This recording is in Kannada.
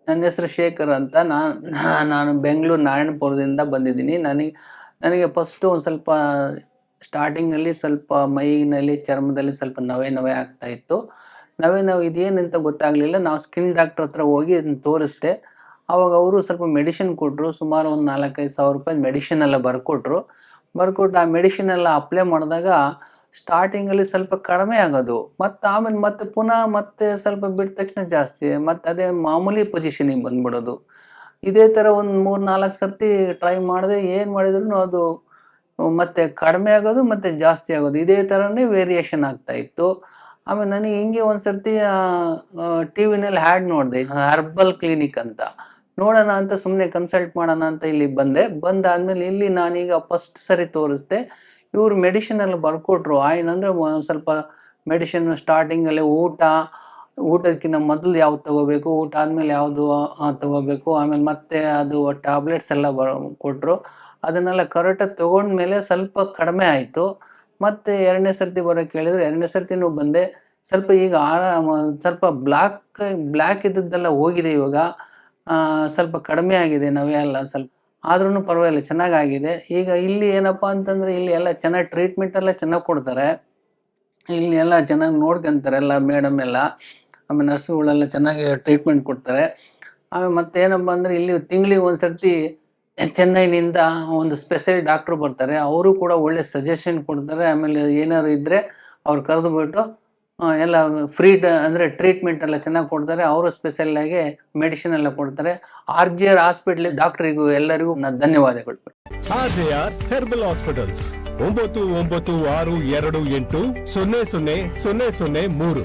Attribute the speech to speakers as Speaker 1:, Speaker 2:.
Speaker 1: ನನ್ನ ಹೆಸರು ಶೇಖರ್ ಅಂತ. ನಾನು ಬೆಂಗಳೂರು ನಾರಾಯಣಪುರದಿಂದ ಬಂದಿದ್ದೀನಿ. ನನಗೆ ಫಸ್ಟು ಒಂದು ಸ್ವಲ್ಪ ಸ್ಟಾರ್ಟಿಂಗಲ್ಲಿ ಸ್ವಲ್ಪ ಮೈನಲ್ಲಿ, ಚರ್ಮದಲ್ಲಿ ಸ್ವಲ್ಪ ನವೆ ಆಗ್ತಾ ಇತ್ತು. ನೋವು ಇದೇನಂತ ಗೊತ್ತಾಗಲಿಲ್ಲ. ನಾವು ಸ್ಕಿನ್ ಡಾಕ್ಟರ್ ಹತ್ರ ಹೋಗಿ ಅದನ್ನ ತೋರಿಸ್ದೆ. ಆವಾಗ ಅವರು ಸ್ವಲ್ಪ ಮೆಡಿಸಿನ್ ಕೊಟ್ಟರು. ಸುಮಾರು ಒಂದು 4-5 ಸಾವಿರ ರೂಪಾಯಿ ಮೆಡಿಸಿನ್ ಎಲ್ಲ ಬರ್ಕೊಟ್ರು. ಆ ಮೆಡಿಸಿನ್ ಎಲ್ಲ ಅಪ್ಲೈ ಮಾಡಿದಾಗ ಸ್ಟಾರ್ಟಿಂಗಲ್ಲಿ ಸ್ವಲ್ಪ ಕಡಿಮೆ ಆಗೋದು. ಆಮೇಲೆ ಮತ್ತೆ ಸ್ವಲ್ಪ ಬಿಟ್ಟ ತಕ್ಷಣ ಜಾಸ್ತಿ. ಅದೇ ಮಾಮೂಲಿ ಪೊಸಿಷನಿಗೆ ಬಂದ್ಬಿಡೋದು. ಇದೇ ಥರ ಒಂದು 3-4 ಸರ್ತಿ ಟ್ರೈ ಮಾಡಿದೆ. ಏನು ಮಾಡಿದ್ರೂ ಅದು ಮತ್ತೆ ಕಡಿಮೆ ಆಗೋದು, ಮತ್ತೆ ಜಾಸ್ತಿ ಆಗೋದು. ಇದೇ ಥರನೇ ವೇರಿಯೇಷನ್ ಆಗ್ತಾ ಇತ್ತು. ಆಮೇಲೆ ನನಗೆ ಹಿಂಗೆ ಒಂದು ಸರ್ತಿ ಟಿವಿನಲ್ಲಿ ಹ್ಯಾಡ್ ನೋಡಿದೆ, ಹರ್ಬಲ್ ಕ್ಲಿನಿಕ್ ಅಂತ. ನೋಡೋಣ ಅಂತ ಸುಮ್ಮನೆ ಕನ್ಸಲ್ಟ್ ಮಾಡೋಣ ಅಂತ ಇಲ್ಲಿಗೆ ಬಂದೆ. ಬಂದಾದ್ಮೇಲೆ ಇಲ್ಲಿ ನಾನೀಗ ಫಸ್ಟ್ ಸರಿ ತೋರಿಸ್ದೆ. ಇವರು ಮೆಡಿಸಿನ್ ಎಲ್ಲ ಬರ್ಕೊಟ್ರು. ಏನಂದರೆ ಸ್ವಲ್ಪ ಮೆಡಿಸಿನ್ ಸ್ಟಾರ್ಟಿಂಗಲ್ಲಿ ಊಟಕ್ಕಿಂತ ಮೊದಲು ಯಾವ್ದು ತಗೋಬೇಕು, ಊಟ ಆದಮೇಲೆ ಯಾವುದು ತಗೋಬೇಕು, ಆಮೇಲೆ ಮತ್ತೆ ಅದು ಟ್ಯಾಬ್ಲೆಟ್ಸ್ ಎಲ್ಲ ಕೊಟ್ಟರು. ಅದನ್ನೆಲ್ಲ ಕರೆಕ್ಟಾಗಿ ತೊಗೊಂಡ್ಮೇಲೆ ಸ್ವಲ್ಪ ಕಡಿಮೆ ಆಯಿತು. ಮತ್ತು 2ನೇ ಸರ್ತಿ ಬರೋಕ್ಕೆ ಹೇಳಿದ್ರು. 2ನೇ ಸರ್ತಿನೂ ಬಂದೆ. ಸ್ವಲ್ಪ ಈಗ ಸ್ವಲ್ಪ ಬ್ಲ್ಯಾಕ್ ಇದ್ದದ್ದೆಲ್ಲ ಹೋಗಿದೆ ಇವಾಗ. ಸ್ವಲ್ಪ ಕಡಿಮೆ ಆಗಿದೆ ನವೆ ಎಲ್ಲ ಸ್ವಲ್ಪ. ಆದ್ರೂ ಪರವಾಗಿಲ್ಲ, ಚೆನ್ನಾಗಾಗಿದೆ. ಈಗ ಇಲ್ಲಿ ಏನಪ್ಪ ಅಂತಂದರೆ, ಇಲ್ಲಿ ಎಲ್ಲ ಚೆನ್ನಾಗಿ ಟ್ರೀಟ್ಮೆಂಟ್ ಎಲ್ಲ ಚೆನ್ನಾಗಿ ಕೊಡ್ತಾರೆ. ಇಲ್ಲಿ ಎಲ್ಲ ಚೆನ್ನಾಗಿ ನೋಡ್ಕೊಂತಾರೆ ಎಲ್ಲ ಮೇಡಮ್ ಎಲ್ಲ. ಆಮೇಲೆ ನರ್ಸುಗಳೆಲ್ಲ ಚೆನ್ನಾಗಿ ಟ್ರೀಟ್ಮೆಂಟ್ ಕೊಡ್ತಾರೆ. ಆಮೇಲೆ ಮತ್ತೇನಪ್ಪ ಅಂದರೆ, ಇಲ್ಲಿ ತಿಂಗಳಿಗೆ ಒಂದು ಸರ್ತಿ ಚೆನ್ನೈನಿಂದ ಒಂದು ಸ್ಪೆಷಲ್ ಡಾಕ್ಟ್ರು ಬರ್ತಾರೆ. ಅವರು ಕೂಡ ಒಳ್ಳೆ ಸಜೆಷನ್ ಕೊಡ್ತಾರೆ. ಆಮೇಲೆ ಏನಾದ್ರು ಇದ್ದರೆ ಅವ್ರು ಕರೆದುಬಿಟ್ಟು ಎಲ್ಲ ಅಂದರೆ ಟ್ರೀಟ್ಮೆಂಟ್ ಎಲ್ಲ ಚೆನ್ನಾಗಿ ಕೊಡ್ತಾರೆ. ಅವರು ಸ್ಪೆಷಲ್ಲಾಗಿ ಮೆಡಿಸಿನ್ ಎಲ್ಲ ಕೊಡ್ತಾರೆ. RJR ಹಾಸ್ಪಿಟ್ಲಿಗೆ ಡಾಕ್ಟ್ರಿಗೂ ಎಲ್ಲರಿಗೂ ಧನ್ಯವಾದಗಳು.
Speaker 2: RJR herbal hospitals 9962280003